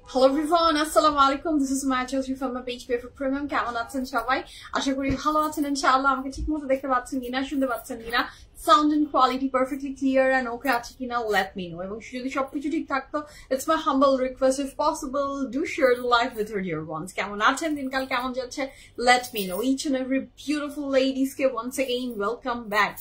Hello everyone, assalamu alaikum. This is Maya Chaudhary from my page PF Premium. কেমন আছেন সবাই? আশা করি ভালো আছেন ইনশাআল্লাহ। আমাকে ঠিকমতো দেখতে পাচ্ছেন কিনা, শুনতে পাচ্ছেন কিনা, sound and quality perfectly clear and okay আছে কিনা, let me know. এবং যদি সবকিছু ঠিক থাকতো, it's my humble request, if possible, do share the life with your dear ones. কেমন আছেন, দিনকাল কেমন যাচ্ছে, let me know. Each and every beautiful ladies K once again welcome back.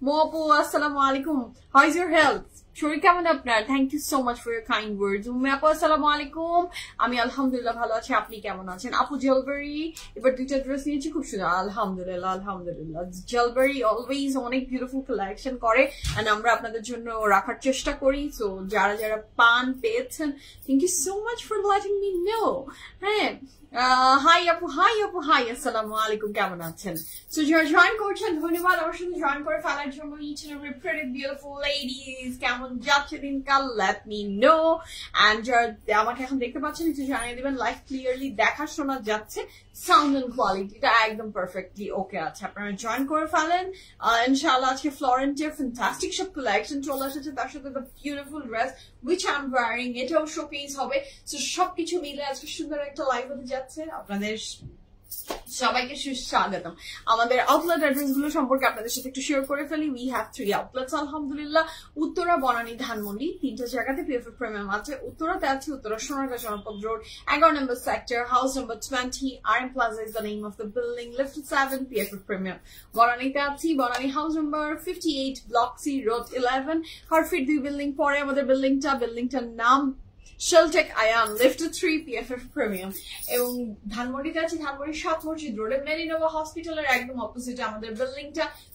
Moapu, assalamu alaikum. How is your health? শরীর কেমন আপনার? Thank you so much for your kind words. আপু আসসালামু আলাইকুম। আমি আলহামদুলিল্লাহ ভালো আছি, আপনি কেমন আছেন? আপু জলবেরি এবার দুইটা ড্রেস নিয়েছি, খুব সুন্দর। আলহামদুলিল্লাহ আলহামদুলিল্লাহ। জলবেরি অলওয়েজ অনেক বিউটিফুল কালেকশন করে এন্ড আমরা আপনাদের জন্য রাখার চেষ্টা করি। সো যারা যারা পেয়েছেন, thank you so much for letting me know. হ্যাঁ, হাই আপু, হাই আসসালামু আলাইকুম, কেমন আছেন? সো যারা জয়েন করছেন ধন্যবাদ, আমার সাথে জয়েন করে ফেলার জন্য। Each and every pretty beautiful ladies, কেমন যাচ্ছে দিনকাল, লেট মি নো। এন্ড যারা আমাকে এখন দেখতে পাচ্ছেন একটু জানিয়ে দিবেন লাইভ ক্লিয়ারলি দেখা শোনা যাচ্ছে, সাউন্ড এন্ড কোয়ালিটিটা একদম পারফেক্টলি ওকে আছে। আপনারা জয়েন করে ফেলেন ইনশাআল্লাহ। আজকে ফ্লোরেন্টের ফ্যান্টাস্টিক সব কালেকশন চলে এসেছে, তার সাথে the beautiful dress which I'm wearing, এটাও শোকেস হবে। সো সবকিছু মিলে আজকে সুন্দর একটা লাইভ হতে যাচ্ছে। আপনাদের সবাইকে সুস্বাগতম। আমাদের আউটলেট অ্যাড্রেস গুলো সম্পর্কে আপনাদের সাথে একটু শেয়ার করে ফেলি। উই হ্যাভ 3 আউটলেটস আলহামদুলিল্লাহ। উত্তরা, বনানী, ধানমন্ডি, তিনটা জায়গাতে পিএফ প্রিমিয়াম আছে। উত্তরাতে আছে উত্তরা সোনারগাঁ জনপদ রোড, 11 নম্বর সেক্টর, হাউস নম্বর 20, RM Plaza is the name of the building, lift 7, PF premium. বনানীতে আছি বনানী হাউস নম্বর 58, ব্লক সি, রোড 11, হারফিট 2 বিল্ডিং পরে আমাদের বিল্ডিংটার নাম Sheltec Ayan, lift 3, PFF Premium. এবং ধানমন্ডিতে আছে ধানমন্ডি 7 মসজিদ রোডে, মেরিনোভা হসপিটালের একদম অপোজিটে আমাদের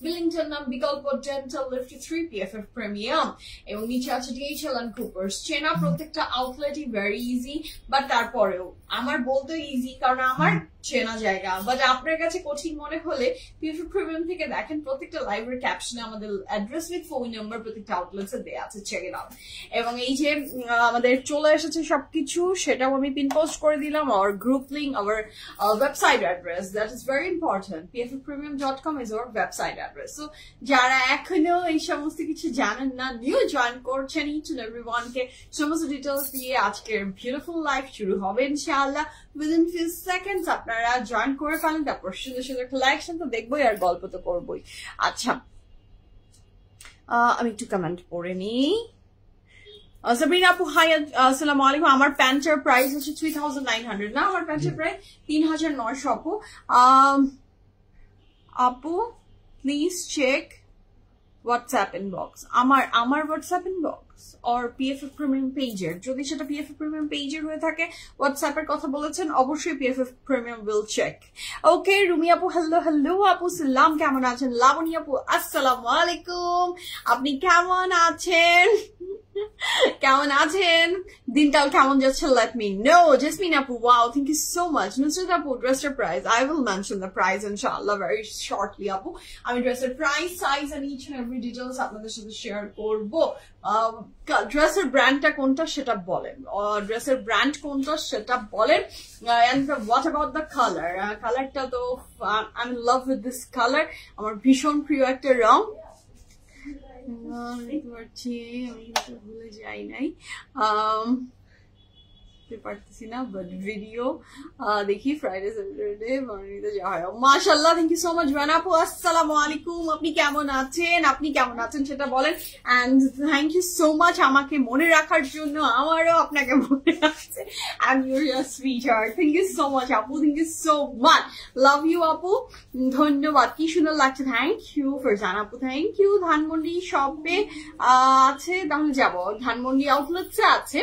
বিল্ডিংটার নাম বিকল্প ডেন্টাল, লিফট 3, PFF Premium। এবং নিচে আছে DHL and Coopers। চেনা প্রত্যেকটা আউটলেটই ভেরি ইজি, বাট তারপরেও আমার বলতে ইজি কারণ আমার চেনা জায়গা, বাট আপনার কাছে কঠিন মনে হলে পিএফএফ প্রিমিয়াম থেকে দেখেন, প্রত্যেকটা লাইভের ক্যাপশনে আমাদের অ্যাড্রেস উইথ ফোন নাম্বার প্রত্যেকটা আউটলেটসে দেয়া আছে, চেক ইট আউট। এবং এই যে আমাদের চলে এসেছে সবকিছু, সেটাও আমি পিন পোস্ট করে দিলাম। Hour group link, hour website address, that is very important. pffpremium.com is our website address. So যারা এখনো এই সমস্ত কিছু জানেন না, নিউ জয়েন করছেন, ইচ এন্ড এভরিওয়ান কে সমস্ত ডিটেলস দিয়ে আজকের বিউটিফুল লাইফ শুরু হবে ইনশাআল্লাহ। উইদিন ফিউ সেকেন্ডস আপনারা জয়েন করে ফেলেন, তারপর সুন্দর সুন্দর কালেকশন তো দেখবোই আর গল্প তো করবোই। আচ্ছা, আমি একটু কমেন্ট পড়ে নিই। সাবরিনা আপু হাই, আসসালামু আলাইকুম। আমার প্যান্টের প্রাইস হচ্ছে 3900 না, আমার প্যান্টের প্রাইস 3900 আপু। আপু প্লিজ চেক হোয়াটসঅ্যাপ ইনবক্স, আমার WhatsApp inbox or PFF Premium পেজের, যদি সেটা PFF Premium পেজের হয়ে থাকে, হোয়াটসঅ্যাপের কথা বলেছেন, অবশ্যই PFF Premium will check. ওকে, রুমি আপু হ্যালো আপু সালাম, কেমন আছেন? লাবণী আপু আসসালামু আলাইকুম, আপনি কেমন আছেন? দিনকাল কেমন যাচ্ছে, let me know. Jasmine আপু, wow, thank you so much. Nusrat আপু, ড্রেসের price, I will mention the price inshallah very shortly আপু। আমি ড্রেসের price, size and each and every details আপনাদের সাথে শেয়ার করব। ড্রেসের ব্র্যান্ডটা কোনটা সেটা বলেন, ড্রেসের ব্র্যান্ড কোনটা সেটা বলেন। and what about the color? কালারটা তো I'm in love with this color, আমার ভীষণ প্রিয় একটা রং। আমি কিন্তু ভুলে যাই নাই, পারতেছি না, বাট ভিডিও দেখি ফ্রাইডে স্যাটারডে বনানীতে যাওয়া হয়। মাশাআল্লাহ, thank you so much Rana আপু, আসসালামু আলাইকুম, আপনি কেমন আছেন সেটা বলেন। And thank you so much আমাকে মনে রাখার জন্য, আমারও আপনাকে মনে রাখছে। I am your sweetheart, thank you so much আপু, thank you so much, love you আপু, ধন্যবাদ, কি সুন্দর লাগছে, থ্যাংক ইউ ফারজান আপু, থ্যাংক ইউ। ধানমন্ডি শপে আছে, তাহলে যাবো, ধানমন্ডি আউটলেটসে আছে,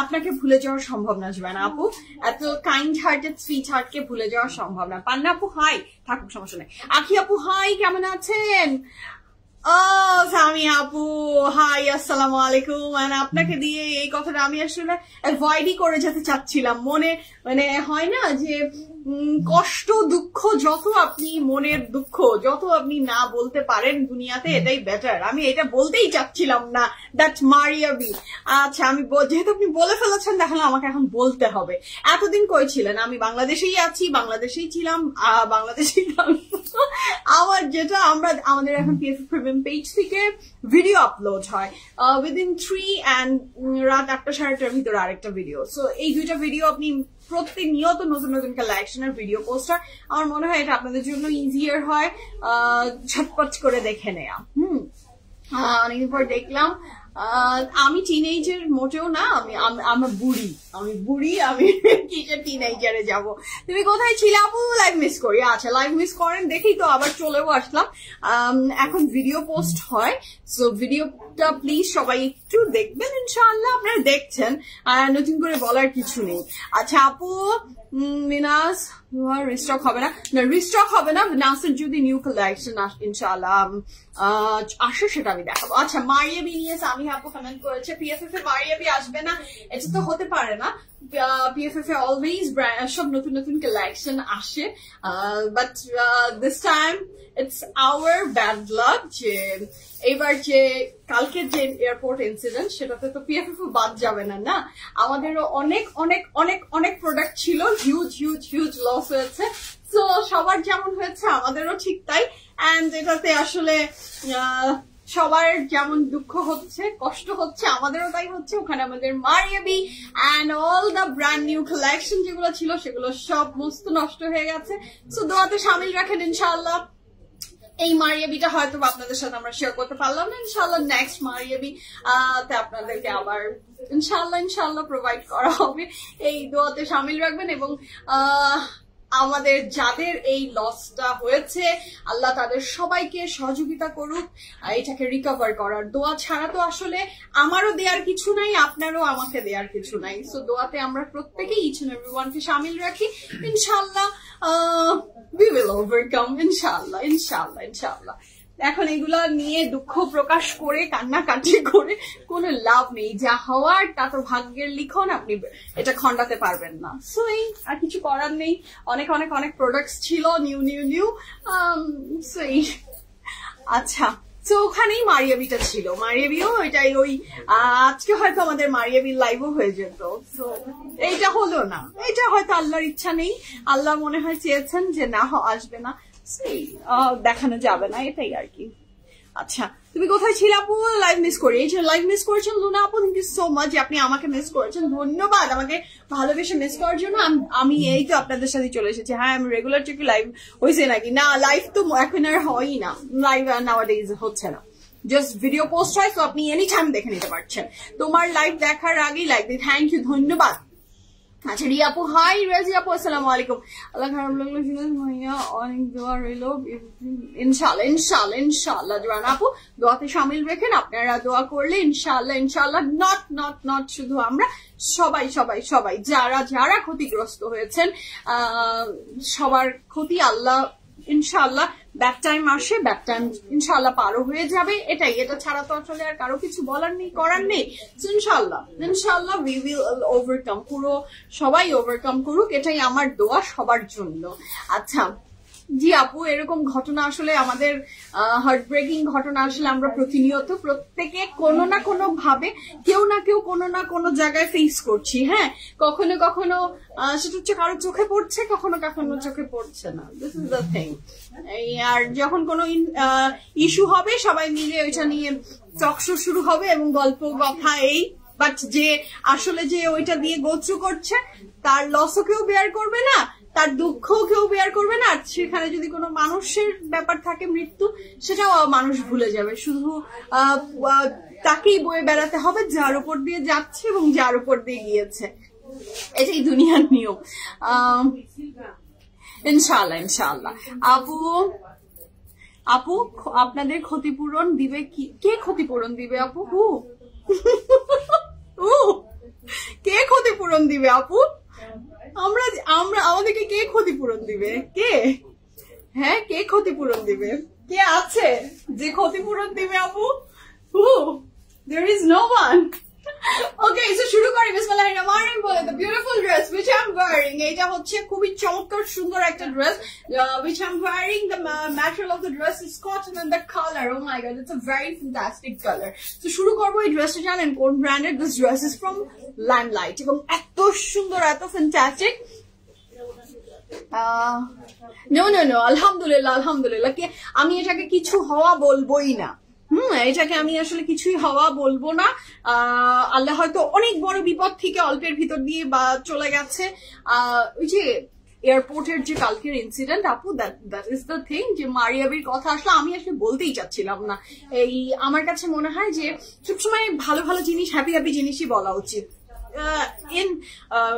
আপনাকে ভুলে যাওয়া সম্ভব না জুবানা আপু, এত কাইন্ড হার্টেড সুইট হার্ট কে ভুলে যাওয়া সম্ভব না। পান্না আপু হাই, থাকুক সমস্যা নেই। আখি আপু হাই, কেমন আছেন? সামি আপু হাই, আসসালামু আলাইকুম। আপনাকে দিয়ে এই কথাটা আমি আসলে অ্যাভয়েডই করে যেতে চাচ্ছিলাম, মানে হয় না যে কষ্ট দুঃখ যত আপনি মনের দুঃখ যত আপনি না বলতে পারেন দুনিয়াতে এটাই বেটার। আমি এটা বলতেই চাচ্ছিলাম না, দ্যাট মারিয়া বি। আচ্ছা আমি যেহেতু আপনি বলে ফেলেছেন তাহলে আমাকে এখন বলতে হবে। এতদিন কই ছিলেন? আমি বাংলাদেশেই আছি, বাংলাদেশেই ছিলাম, বাংলাদেশেই আমার যেটা আমাদের এখন PFF প্রিমিয়াম পেজ থেকে ভিডিও আপলোড হয় উইদিন 3 and রাত 8টা 8:30টার ভিতরে আরেকটা ভিডিও। সো এই দুইটা ভিডিও আপনি প্রতিনিয়ত নতুন নতুন কালেকশনের ভিডিও পোস্টার, আমার মনে হয় এটা আপনাদের জন্য ইজিয়ার হয় ঝটপট করে দেখে নেয়া। অনেকদিন পর দেখলাম। আমি টিনেজার মোটেও না, আমি বুড়ি, আমি কিসের টিনেজারে যাব। তুমি কোথায় ছিলে আপু? লাইভ মিস করি। আচ্ছা লাইভ মিস করেন দেখেই তো আবার চলেও আসলাম। এখন ভিডিও পোস্ট হয়, সো ভিডিওটা প্লিজ সবাই একটু দেখবেন, ইনশাআল্লাহ আপনারা দেখছেন, নতুন করে বলার কিছু নেই। আচ্ছা আপু মিনাস রিস্টক হবে না, রিস্টক হবে না। নাসের যদি নিউ কালেকশন ইনশাআল্লাহ আসে সেটা আমি দেখাবো। আচ্ছা মারিয়া বি নিয়ে আমি আপু কমেন্ট করেছে PFF এ মারিয়া বি আসবে না, এটা তো হতে পারে না। PFF এ অলওয়েজ সব নতুন নতুন কালেকশন আসে, but this time it's our bad luck যে এবার যে কালকের যে এয়ারপোর্ট ইনসিডেন্ট সেটাতে তো PFF বাদ যাবে না। না আমাদেরও অনেক অনেক অনেক অনেক প্রোডাক্ট ছিল, হিউজ হিউজ হিউজ লস হয়েছে। সো সবার যেমন হয়েছে আমাদেরও ঠিক তাই। অ্যান্ড এটাতে আসলে সবার যেমন দুঃখ হচ্ছে কষ্ট হচ্ছে আমাদেরও তাই হচ্ছে। ওখানে আমাদের Maria B and all the brand new collection যেগুলো ছিল সেগুলো সব মস্ত নষ্ট হয়ে গেছে। সো দোয়াতে শামিল রাখেন ইনশাআল্লাহ। এই মারিয়া বিটা হয়তো আপনাদের সাথে আমরা শেয়ার করতে পারলাম না, ইনশাআল্লাহ নেক্সট মারিয়া বি তে আপনাদেরকে আবার ইনশাআল্লাহ প্রোভাইড করা হবে। এই দোয়াতে শামিল রাখবেন এবং আমাদের যাদের এই লসটা হয়েছে আল্লাহ তাদের সবাইকে সহযোগিতা করুক এটাকে রিকভার করার। দোয়া ছাড়া তো আসলে আমারও দেওয়ার কিছু নাই, আপনারও আমাকে দেওয়ার কিছু নাই। সো দোয়াতে আমরা প্রত্যেকেই ইচ এন্ড এভরিওয়ানকে শামিল রাখি। ইনশাআল্লাহ we will overcome, ইনশাআল্লাহ। এখন এগুলা নিয়ে দুঃখ প্রকাশ করে কান্নাকাটি করে কোনো লাভ নেই। যা হওয়ার তা তো ভাগ্যের লিখন, আপনি এটা খণ্ডাতে পারবেন না। সো এই আর কিছু করার নেই। অনেক অনেক অনেক প্রোডাক্টস ছিল নিউ। সো এই আচ্ছা তো ওখানেই মারিয়া বিটা ছিল। মারিয়া বিও এটাই ওই আজকে হয়তো আমাদের মারিয়া বির লাইভও হয়ে যেত। তো এইটা হলো না, এটা হয়তো আল্লাহর ইচ্ছা নেই, আল্লাহ মনে হয় চেয়েছেন যে না আসবে না, দেখানো যাবে না, এটাই আর কি। আচ্ছা তুমি কোথায় ছিলে আপু? লাইভ মিস করি। এই যে লাইভ মিস করেছেন লুনা আপু, থ্যাংক ইউ সো মাচ যে আপনি আমাকে মিস করেছেন। ধন্যবাদ আমাকে ভালোবেসে মিস করার জন্য। আমি এই তো আপনাদের সাথে চলে এসেছি। হ্যাঁ আমি রেগুলার কি লাইভ হয়েছে নাকি? না লাইভ তো এখন আর হয়ই না, লাইভ নাওয়াডেজ হচ্ছে না, জাস্ট ভিডিও পোস্ট হয়। তো আপনি এনি টাইম দেখে নিতে পারছেন। তোমার লাইভ দেখার আগেই লাইভ দিই। থ্যাংক ইউ, ধন্যবাদ। আচ্ছা রিয়া আপু হাই, রাজি আপু আসসালামু আলাইকুম। আল্লাহ খারাপ লাগলো ভাইয়া, অনেক দোয়া রইল। ইনশাআল্লাহ জোয়ান আপু দোয়াতে শামিল রেখেন। আপনারা দোয়া করলে ইনশাআল্লাহ নট শুধু আমরা, সবাই যারা ক্ষতিগ্রস্ত হয়েছেন সবার ক্ষতি আল্লাহ ইনশাআল্লাহ ব্যাক টাইম আসে, ব্যাক টাইম ইনশাআল্লাহ পারও হয়ে যাবে। এটা ছাড়া তো আসলে আর কারো কিছু বলার নেই, করার নেই। ইনশাআল্লাহ উই উইল ওভারকাম, পুরো সবাই ওভারকাম করুক, এটাই আমার দোয়া সবার জন্য। আচ্ছা জি আপু এরকম ঘটনা আসলে আমাদের হার্ট ব্রেকিং ঘটনা আসলে আমরা প্রতিনিয়ত প্রত্যেকে কোনো না কোনো ভাবে কেউ না কেউ কোনো না কোনো জায়গায় ফেস করছি। হ্যাঁ কখনো সেটা হচ্ছে কারো চোখে পড়ছে, কখনো চোখে পড়ছে না। This is the thing. আর যখন কোনো ইস্যু হবে সবাই মিলে ওইটা নিয়ে টকশো শুরু হবে এবং গল্প কথা এই, বাট যে আসলে যে ওইটা দিয়ে গোথ্রু করছে তার লসও কেউ বেয়ার করবে না, তার দুঃখ কেউ বেয়ার করবে না। সেখানে যদি কোনো মানুষের ব্যাপার থাকে মৃত্যু, সেটাও মানুষ ভুলে যাবে, শুধু তাকেই বয়ে বেড়াতে হবে যার উপর দিয়ে যাচ্ছে এবং যার উপর দিয়ে গিয়েছে। এটাই দুনিয়ার নিয়ম। ইনশাআল্লাহ আপু আপনাদের ক্ষতিপূরণ দিবে কে ক্ষতিপূরণ দিবে আপু? কে ক্ষতিপূরণ দিবে আপু? আমরা আমাদেরকে কে ক্ষতিপূরণ দিবে? হ্যাঁ কে ক্ষতিপূরণ দিবে? কে আছে যে ক্ষতিপূরণ দিবে আপু? There is no one. Okay, so শুরু করি। বিসমিল্লাহির রহমানির রহিম বলে the beautiful dress which I'm wearing. এটা হচ্ছে খুবই চমৎকার সুন্দর একটা dress which I'm wearing. The material of the dress is cotton and the color, oh my god, it's a very fantastic color. So শুরু করব এই ড্রেসটা জানেন কোন ব্র্যান্ডের? This dress is from Limelight এবং এত সুন্দর, এত fantastic. No, আলহামদুলিল্লাহ, আলহামদুলিল্লাহ। আমি এটাকে কিছু হওয়া বলবোই না। এটাকে আমি আসলে কিছুই হওয়া বলবো না। আল্লাহ হয়তো অনেক বড় বিপদ থেকে অল্পের ভিতর দিয়ে বা চলে গেছে। ওই যে এয়ারপোর্টের যে কালকের ইনসিডেন্ট আপু, দ্যাট ইজ দ্য থিং, যে মারিয়াবির কথা আসলে আমি আসলে বলতেই চাচ্ছিলাম না। এই আমার কাছে মনে হয় যে সবসময় ভালো ভালো জিনিস, হ্যাপি হ্যাপি জিনিসই বলা উচিত ইন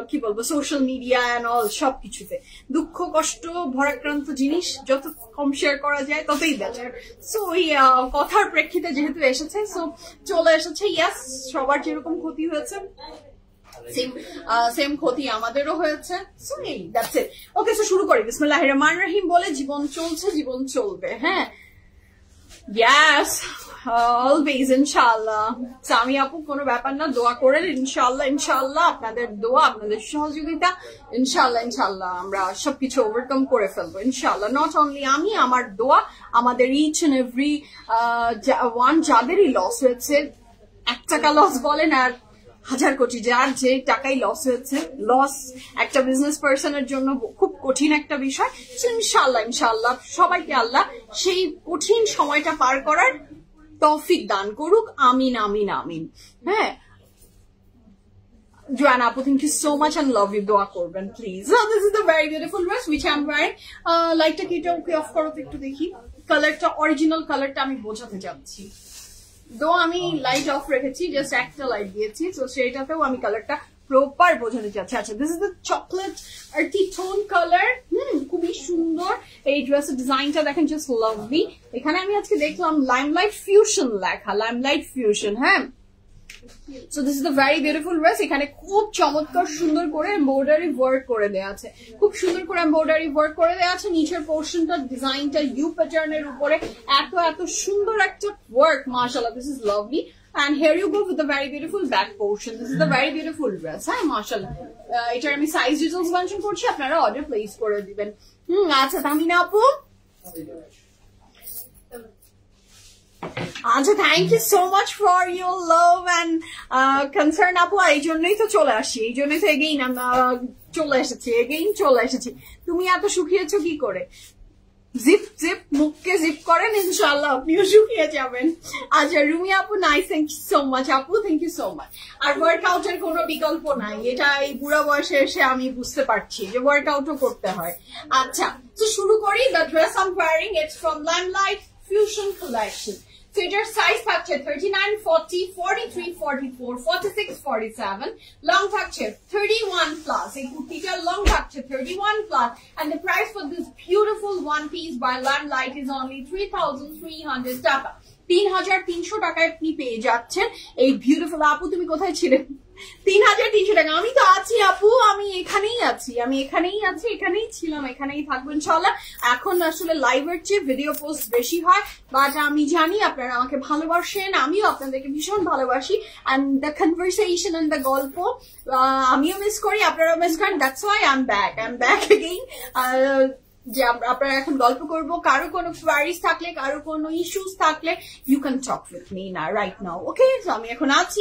কি বলবো সোশ্যাল মিডিয়া এন্ড অল, সবকিছুতে দুঃখ কষ্ট ভরাক্রান্ত জিনিস যত কম শেয়ার করা যায় ততই বেটার। সো ওই কথার প্রেক্ষিতে যেহেতু এসেছে, সো চলে এসেছে। ইয়াস, সবার যেরকম ক্ষতি হয়েছে সেম ক্ষতি আমাদেরও হয়েছে। সো এই দ্যাটস ইট। ওকে, সো শুরু করি। বিসমিল্লাহির রহমানির রহিম বলে জীবন চলছে, জীবন চলবে। হ্যাঁ, ইয়াস, অলওয়েজ ইনশাআল্লাহ। সামি আপু কোনো ব্যাপার না, দোয়া করেন ইনশাআল্লাহ, ইনশাআল্লাহ আপনাদের দোয়া, আপনাদের সহযোগিতা, ইনশাআল্লাহ ইনশাআল্লাহ আমরা সবকিছু ওভারকাম করে ফেলবো ইনশাআল্লাহ। নট অনলি আমি, আমার দোয়া, আমাদের ইচ এন্ড এভরি ওয়ান যাদেরই লস হয়েছে, 1 টাকা লস বলেন আর 1000 কোটি, যার যে টাকাই লস হয়েছে, লস একটা বিজনেস পার্সনের জন্য খুব কঠিন একটা বিষয়। ইনশাআল্লাহ ইনশাআল্লাহ সবাইকে আল্লাহ সেই কঠিন সময়টা পার করার তৌফিক দান করুক। আমিন আমিন আমিন। হ্যাঁ, Joanna Apu, thank you so much and love you. Dua korben, please. So this is the very beautiful dress which I'm wearing. Light ta kita okay off koro ekটু দেখি। কালারটা অরিজিনাল কালারটা আমি বোঝাতে যাচ্ছি। দো আমি লাইট অফ রেখেছি, just একটা লাইট দিয়েছি, তো সেটাতেও আমি কালারটা প্রপার বোঝাতে চাচ্ছি। আচ্ছা, this is the chocolate RT tone colour. খুবই সুন্দর এই ড্রেসের ডিজাইনটা দেখেন, জাস্ট লাভলি। এখানে আমি আজকে দেখলাম লাইমলাইট ফিউশন লেখা, লাইমলাইট ফিউশন। হ্যাঁ, so this is the very beautiful dress. এখানে খুব চমৎকার সুন্দর করে এমব্রয়ডারি ওয়ার্ক করে দেওয়া আছে, খুব সুন্দর করে এমব্রয়ডারি ওয়ার্ক করে দেওয়া আছে। নিচের পোর্শনটা ডিজাইনটা ইউ প্যাটার্নের উপরে এত এত সুন্দর একটা ওয়ার্ক, মাশাআল্লাহ, this is lovely. And here you go with the very beautiful back portion. This is the very beautiful dress. হ্যাঁ, মাশাআল্লাহ। এটার আমি সাইজ ডিটেইলস মেনশন করছি, আপনারা অর্ডার প্লেস করে দিবেন। আচ্ছা তামিনা আপু, আচ্ছা, thank you so much for your love and concern আপু। এই জন্যই তো চলে আসি, এই জন্যই তো এগেইন চলে এসেছি। তুমি এত শুকিয়েছো কি করে? জিপ জিপ মুখকে জিপ করেন, ইনশাআল্লাহ আপনিও শুকিয়ে যাবেন। আচ্ছা, রুমি আপু, nice, thank you so much আপু, থ্যাংক ইউ সো মাচ। আর ওয়ার্কআউটের কোনো বিকল্প নাই, এটা এই বুড়া বয়সে এসে আমি বুঝতে পারছি যে ওয়ার্কআউটও করতে হয়। আচ্ছা, তো শুরু করি। The dress I am wearing, it's from limelight fusion collection. So এটার সাইজ থাকছে 39, 40, 43, 44, 46, 47, লং থাকছে 31 প্লাস। এই কুর্তিটার লং থাকছে 31 plus, and the price for this beautiful one piece by Limelight is only 3,300 টাকা। 3,300 টাকায় আপনি পেয়ে যাচ্ছেন এই বিউটিফুল। আপু তুমি কোথায় ছিলেন? 3,300 টাকা। আমি তো আছি আপু, আমি এখানেই আছি, এখানেই ছিলাম, এখানেই থাকবো ইনশাআল্লাহ। এখন আসলে লাইভের চেয়ে ভিডিও পোস্ট বেশি হয়, বাট আমি জানি আপনারা আমাকে ভালোবাসেন, আমিও আপনাদেরকে ভীষণ ভালোবাসি। And the conversation and the গল্প আমিও মিস করি, আপনারাও মিস করেন। That's why I am back again. যে আপনারা এখন গল্প করব। কারো কোনো কোয়ারিজ থাকলে, কারো কোনো ইস্যুস থাকলে, you can talk with me না রাইট নাও। ওকে, সো আমি এখন আছি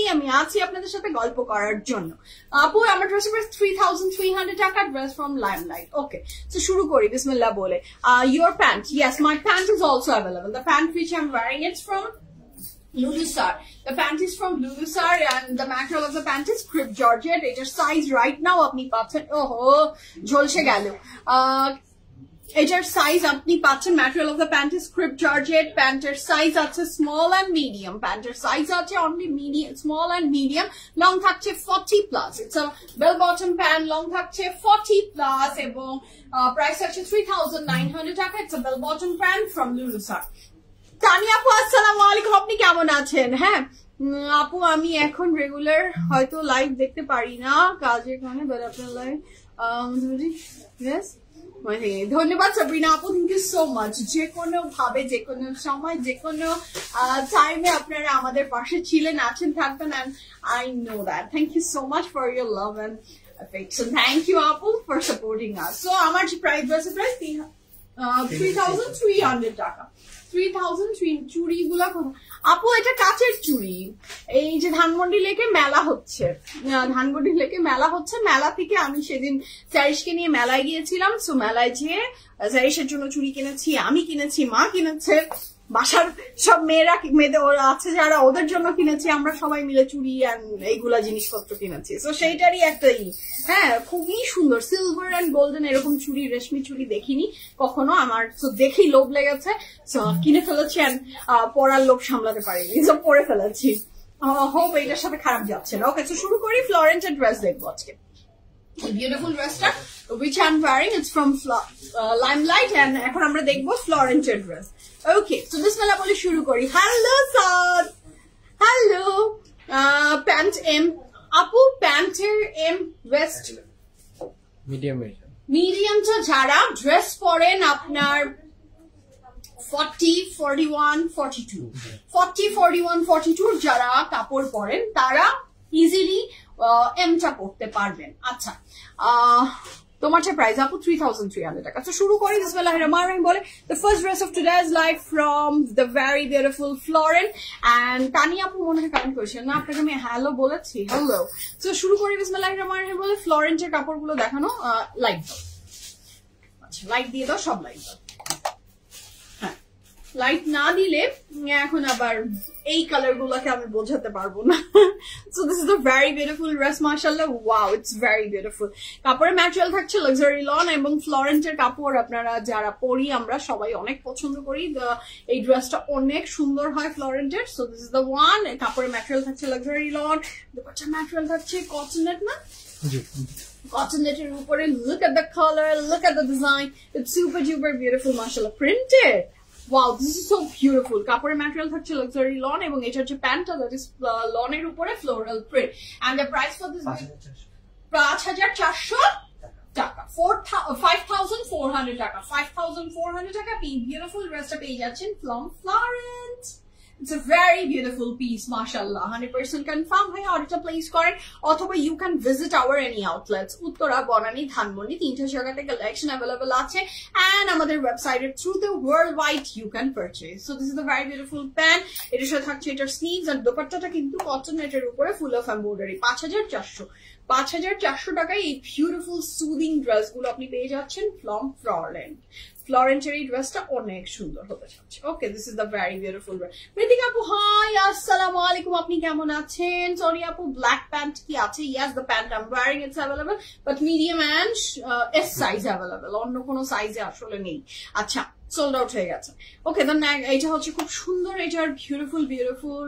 আপনাদের সাথে গল্প করার জন্য। আপু, আমার ড্রেসের প্রাইস 3,300 টাকা, dress from limelight. Okay, so শুরু করি বিসমিল্লাহ বলে। Your pant, yes, my pant is also available. The pant which I'm wearing, it's from Lulusar. The pant is from Lulusar and the material of the pant is crib georgette. It's size right now আপনি পাচ্ছেন, ওহো ঝলসে গেল। এটার size আপনি পাচ্ছেন, material of the pant is crepe georgette. প্যান্টের size আছে small and medium, only medium, small and medium. Long থাকছে 40 plus. It's a bell bottom pant, long থাকছে 40 প্লাস এবং প্রাইস আছে 3,900 টাকা। It's a bell bottom pant from Lulusar. Tania আপু, আসসালামু আলাইকুম, আপনি কেমন আছেন? হ্যাঁ আপু, আমি এখন রেগুলার হয়তো লাইভ দেখতে পারি না কাজের কারণে, বাট আপনার লাইভ ধন্যবাদ সাবরিনা আপু, থ্যাংক ইউ সো মাচ। যে কোনো ভাবে, যে কোনো সময়, যে কোনো টাইমে আপনারা আমাদের পাশে ছিলেন, আছেন, থাকবেন, and I know that. Thank you so much for your love and affection. Thank you আপু for supporting us. So আমার যে প্রাইস আছে প্রাইস 3,300 টাকা। 3,003 চুড়িগুলা আপু, এটা কাচের চুড়ি। এই যে ধানমন্ডি লেকে মেলা হচ্ছে, ধানমন্ডি লেকে মেলা হচ্ছে, মেলা থেকে আমি সেদিন স্যারিশকে নিয়ে মেলায় গিয়েছিলাম। সো মেলায় যেয়ে স্যারিশের জন্য চুড়ি কিনেছি, আমি কিনেছি, মা কিনেছে, বাসার সব মেয়েদের ওরা আছে যারা, ওদের জন্য কিনেছি, আমরা সবাই মিলে চুড়ি এইগুলা জিনিসপত্র কিনেছি। তো সেইটারই একটা হ্যাঁ, খুবই সুন্দর সিলভার অ্যান্ড গোল্ডেন এরকম চুড়ি, রেশমি চুড়ি দেখিনি কখনো। আমার তো দেখেই লোভ লেগেছে, কিনে ফেলেছি, পরার লোভ সামলাতে পারিনি, সব পরে ফেলেছি। হোপ এইটার সাথে খারাপ যাচ্ছে না। ওকে, তো শুরু করি। ফ্লোরেন্টের ড্রেস দেখবো আজকে। বিউটিফুল ড্রেসটা which I'm wearing, it's from Limelight, and এখন আমরা দেখবো ফ্লোরেন্টের ড্রেস। ওকে, তো বিসমিল্লাহ বলে শুরু করি। হ্যালো সাদ, হ্যালো। প্যান্ট এম আপু, প্যান্টের এম, ওয়েস্ট মিডিয়ামটা যারা ড্রেস পরেন আপনার 40, 41, 42, 40, 41, 42 যারা কাপড় পরেন তারা ইজিলি এমটা পড়তে পারবেন। আচ্ছা, তোমার যে প্রাইস আপু 3,300 টাকা। তো শুরু করি। বিসমিল্লাহির রহমানির রহিম বলে the first dress of today's live from the very beautiful Florent, and Tania আপু মনে হয় কমেন্ট করেছেন না, আপনাকে আমি হ্যালো বলেছি, হ্যালো। তো শুরু করি। বিসমিল্লাহির রহমানির রহিম বলে ফ্লোরেন্টের কাপড়গুলো দেখানো। লাইট দাও, আচ্ছা লাইট দিয়ে দাও, সব লাইট দাও। হ্যাঁ, লাইট না দিলে এখন আবার এই কালার গুলাকে আমি বোঝাতে পারবো না। So this is a very beautiful dress, mashallah. Wow, it's very beautiful. কাপড়ের ম্যাটেরিয়াল থাকছে লাক্সারি লন, এবং ফ্লোরেন্টের কাপড় আপনারা যারা পরি আমরা সবাই অনেক পছন্দ করি। এই ড্রেসটা অনেক সুন্দর হয় ফ্লোরেন্টের। So this is the one. কাপড়ের ম্যাটেরিয়াল থাকছে লাক্সারি লন, দুপাট্টার ম্যাটেরিয়াল থাকছে কটন নেট, না cotton knitted উপরে। Look at the color, look at the design. It's super duper beautiful, mashallah. Printed. Wow, this is so beautiful. কাপড়ের material থাকছে luxury lawn, এবং এটা হচ্ছে প্যান্টটা, দ্যাট ইজ লনের উপরে floral print. And the price for this 5,400 টাকা, 5,400 টাকা, 5,400 টাকা। বিউটিফুল ড্রেসটা পেয়ে যাচ্ছেন from Florent. It's a very beautiful piece, mashallah. 100% confirm হয়ে অর্ডারটা প্লেস করেন, অথবা you can visit our any outlets. Uttara, Banani, Dhanmondi, তিনটা জায়গাতে কালেকশন অ্যাভেলেবল আছে, and আমাদের ওয়েবসাইটে through the worldwide you can purchase. So this is the very beautiful pant. এটার সাথে থাকছে এটার স্লিভস, আর দোপাট্টাটা কিন্তু কটন নেটের উপরে ফুল অফ এমব্রয়ডারি। 5,400 টাকায় এই বিউটিফুল সুদিং ড্রেস গুলো আপনি পেয়ে যাচ্ছেন ফ্রম ফ্লোরেন্ট। ফ্লোরেন্টের এই ড্রেসটা অনেক সুন্দর হতে যাচ্ছে। Okay, this is the very beautiful dress. Mritika আপু হাই, আসসালামু আলাইকুম, আপনি কেমন আছেন? সরি আপু, ব্ল্যাক প্যান্ট কি আছে? Yes, the pant I am wearing it's available, but medium and S size available, অন্য কোনো সাইজে আসলে নেই। আচ্ছা, সোল্ড আউট হয়ে গেছে। ওকে, দেন এটা হচ্ছে খুব সুন্দর, এটার বিউটিফুল বিউটিফুল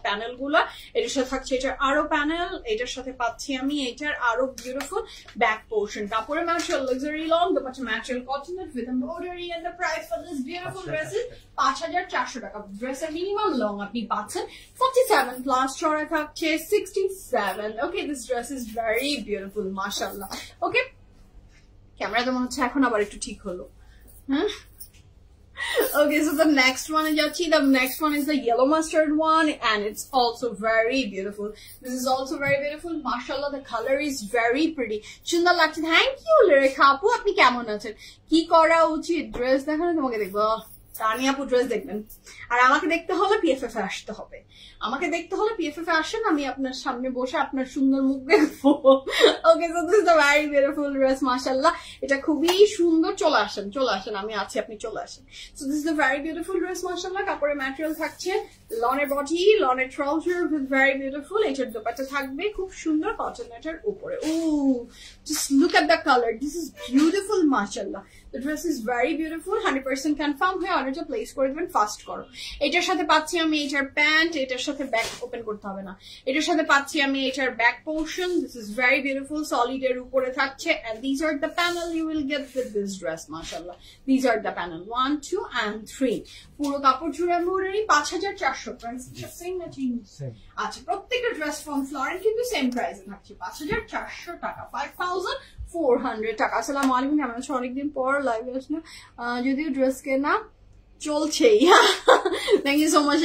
প্যানেল গুলা। এটার সাথে থাকছে এটার আরো প্যানেল, এটার সাথে পাচ্ছি আমি এটার আরো বিউটিফুল ব্যাক পোর্শন। কাপড়ের material luxury long, dupatta material cotton with embroidery, and the price for this beautiful dress is 5,400 টাকা। ড্রেসের মিনিমাম লং আপনি পাচ্ছেন 47 প্লাস, চড়া থাকছে 67। Okay, this dress is very beautiful, মাশাআল্লাহ। ওকে, ক্যামেরা তো মনে হচ্ছে এখন আবার একটু ঠিক হলো। হ্যাঁ, okay, so the next one is the next one is the yellow mustard one, and it's also very beautiful. This is also very beautiful, mashallah. The color is very pretty. Sundar lagche. Thank you, Lirika apu. Apni kemon achen? Ki kora uchit? Dress dekhano tomake dekhbo। Tania আপু dress দেখবেন, আর আমাকে দেখতে হলে পিএফএফ এ আসতে হবে। আমাকে দেখতে হলে পিএফএফ এ আসেন, আমি আপনার সামনে বসে আপনার সুন্দর মুখ দেখবো। Okay, so this is a very beautiful dress, মাশাআল্লাহ। এটা খুবই সুন্দর। চলে আসেন, চলে আসেন, আমি আছি, আপনি চলে আসেন। So this is a very beautiful dress, মাশাআল্লাহ। কাপড়ের ম্যাটেরিয়াল থাকছে লনের বডি, লনের ট্রাউজার উইথ ভেরি বিউটিফুল। এটার দোপাট্টা থাকবে খুব সুন্দর কটন নেটের উপরে। Oh, just look at the colour, this is beautiful, মাশাআল্লাহ। The dress is very beautiful, 100% confirm হয়ে অর্ডারটা প্লেস করে দেবেন, ফাস্ট করো। এটার সাথে পাচ্ছি আমি এটার প্যান্ট, এটার সাথে ব্যাক ওপেন করতে হবে না। এটার সাথে পাচ্ছি আমি এটার back portion. This is very beautiful, solid এর উপরে থাকছে, and these are the panel you will get with this dress, mashallah. These are the panel 1, 2 and 3. পুরো কাপড় জুড়ে এমব্রয়ডারি। 5,400 প্রাইস সেম না চেঞ্জ? আচ্ছা, প্রত্যেকটা ড্রেস ফ্রম ফ্লোরেন্ট কিন্তু সেম প্রাইসে থাকছে 5,400 টাকা, 5,400 400 টাকা। আসসালামু আলাইকুম, কেমন আছো? অনেকদিন পর লাইভে আসলাম, যদিও ড্রেস কেনা চলছেই। Thank you so much,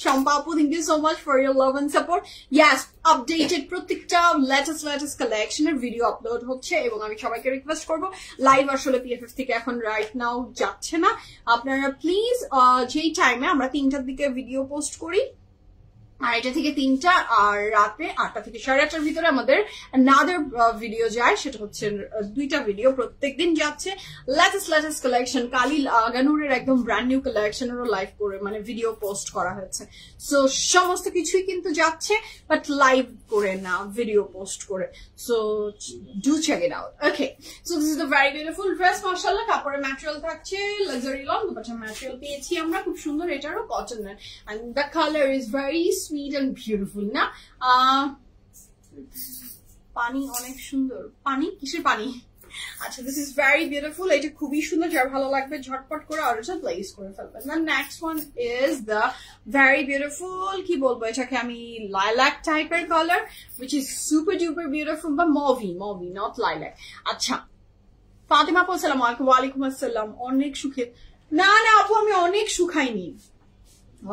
Shampa Apu. Thank you so much for your love and support. Yes, updated প্রত্যেকটা latest collection এর ভিডিও আপলোড হচ্ছে এবং আমি সবাইকে রিকোয়েস্ট করব, লাইভ আসলে PFF থেকে এখন রাইট নাও যাচ্ছে না, আপনারা প্লিজ যেই টাইমে আমরা 3টার দিকে ভিডিও পোস্ট করি, 2টা থেকে 3টা, আর রাতে 8টা থেকে 8:30টার ভিতরে আমাদের another ভিডিও যায়, সেটা হচ্ছে 2টা ভিডিও প্রত্যেকদিন যাচ্ছে। লেটেস্ট কালেকশন, কালি আগানুরের একদম ব্র্যান্ড নিউ কালেকশনেরও লাইভ করে মানে ভিডিও পোস্ট করা হয়েছে। সো সমস্ত কিছুই কিন্তু যাচ্ছে, বাট লাইভ করে না, ভিডিও পোস্ট করে। So do check it out. Okay, so this is the very beautiful dress. মাশাআল্লাহ, কাপড়ের ম্যাটেরিয়াল থাকছে লাক্সারি লং, দুপাট্টা ম্যাটেরিয়াল পেয়েছি আমরা খুব সুন্দর, এটারও cotton, and the colour is very sweet and beautiful না। পানি অনেক সুন্দর, পানি কিসের পানি? আচ্ছা, দিস ইজ ভেরি বিউটিফুল, এটা খুবই সুন্দর, যার ভালো লাগবে ঝটপট করে অর্ডারটা প্লেস করে ফেলবেন। The next one is the very beautiful, কি বলবো এটাকে আমি, লাইলাক টাইপের colour, which is super duper beautiful, বা মভি নট লাইলাক। আচ্ছা, ফাতিমা আপু আসসালামু আলাইকুম। ওয়ালাইকুম আসসালাম। অনেক সুখে, না আপু আমি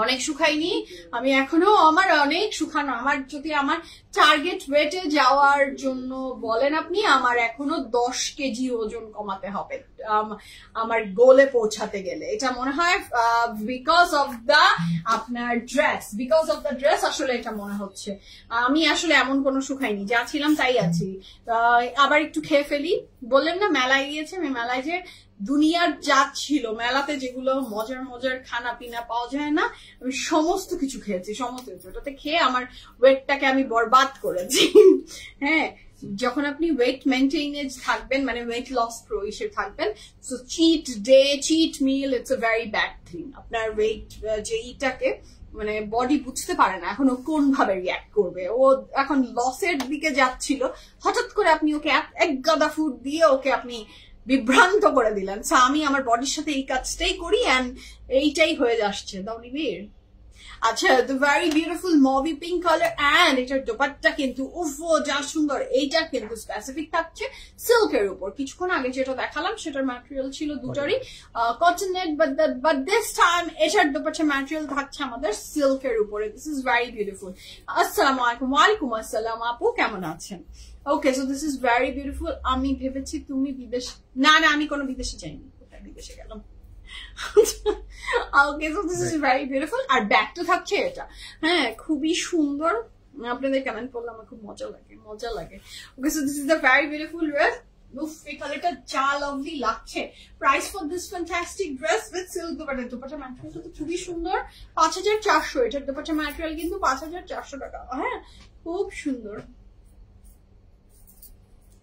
অনেক শুকাইনি, আমি এখনো, আমার অনেক শুকানো, আমার যদি আমার টার্গেট ওয়েটে যাওয়ার জন্য বলেন আপনি, আমার এখনো 10 কেজি ওজন কমাতে হবে আমার গোলে পৌঁছাতে গেলে। এটা মনে হয় বিকজ অফ দ্য আপনার ড্রেস, আসলে এটা মনে হচ্ছে। আমি আসলে এমন কোনো শুকাইনি, যা ছিলাম তাই আছি। আবার একটু খেয়ে ফেলি, বললেন না মেলায় গিয়েছে, আমি মেলায় যে দুনিয়ার যা ছিল, মেলাতে যেগুলো মজার খানা পিনা পাওয়া যায় না, আমি সমস্ত কিছু খেয়েছি, সমস্ত কিছু। ওটাতে খেয়ে আমার ওয়েটটাকে আমি বরবাদ করেছি। হ্যাঁ, যখন আপনি ওয়েট মেনটেইনে থাকবেন, মানে ওয়েট লস প্রোইসে থাকবেন, so cheat day, cheat meal, it's a very bad thing. আপনার ওয়েট যে ইটাকে মানে বডি বুঝতে পারে না এখন ও কোন ভাবে রিয়াক্ট করবে। ও এখন লসের দিকে যাচ্ছিল, হঠাৎ করে আপনি ওকে এক গাদা ফুড দিয়ে ওকে আপনি বিভ্রান্ত করে দিলেন। আমি আমার বডির সাথে এই কাজটাই করি, এন্ড এইটাই হয়ে যাচ্ছে। দাউনিবীর আচ্ছা, the very beautiful mauve pink colour, and এটার দোপাট্টা কিন্তু উফো যা সুন্দর। এইটা কিন্তু স্পেসিফিক থাকছে সিল্কের উপর। কিছুক্ষণ আগে যেটা দেখালাম সেটার ম্যাটেরিয়াল ছিল দুটারই cotton net, but this time এটার দোপাট্টা ম্যাটেরিয়াল থাকছে আমাদের সিল্কের উপরে। This is very beautiful. আসসালামু আলাইকুম। ওয়ালাইকুম আসসালাম আপু, কেমন আছেন? Okay, so this is very beautiful. আমি ভেবেছি তুমি বিদেশ, না আমি কোনো বিদেশে যাইনি, কোথায় বিদেশে গেলাম। Okay, so this is very beautiful. আর ব্যাগটা থাকছে এটা, হ্যাঁ খুবই সুন্দর। আপনাদের কমেন্ট করলে আমার খুব মজা লাগে। Okay, so this is the very beautiful dress. এই কালারটা যা লাভলি লাগছে। Price for this fantastic dress with silk dupatta ম্যাটেরিয়ালটা তো খুবই সুন্দর। 5400, এটার দোপাট্টা ম্যাটেরিয়াল কিন্তু 5400 টাকা। হ্যাঁ, খুব সুন্দর,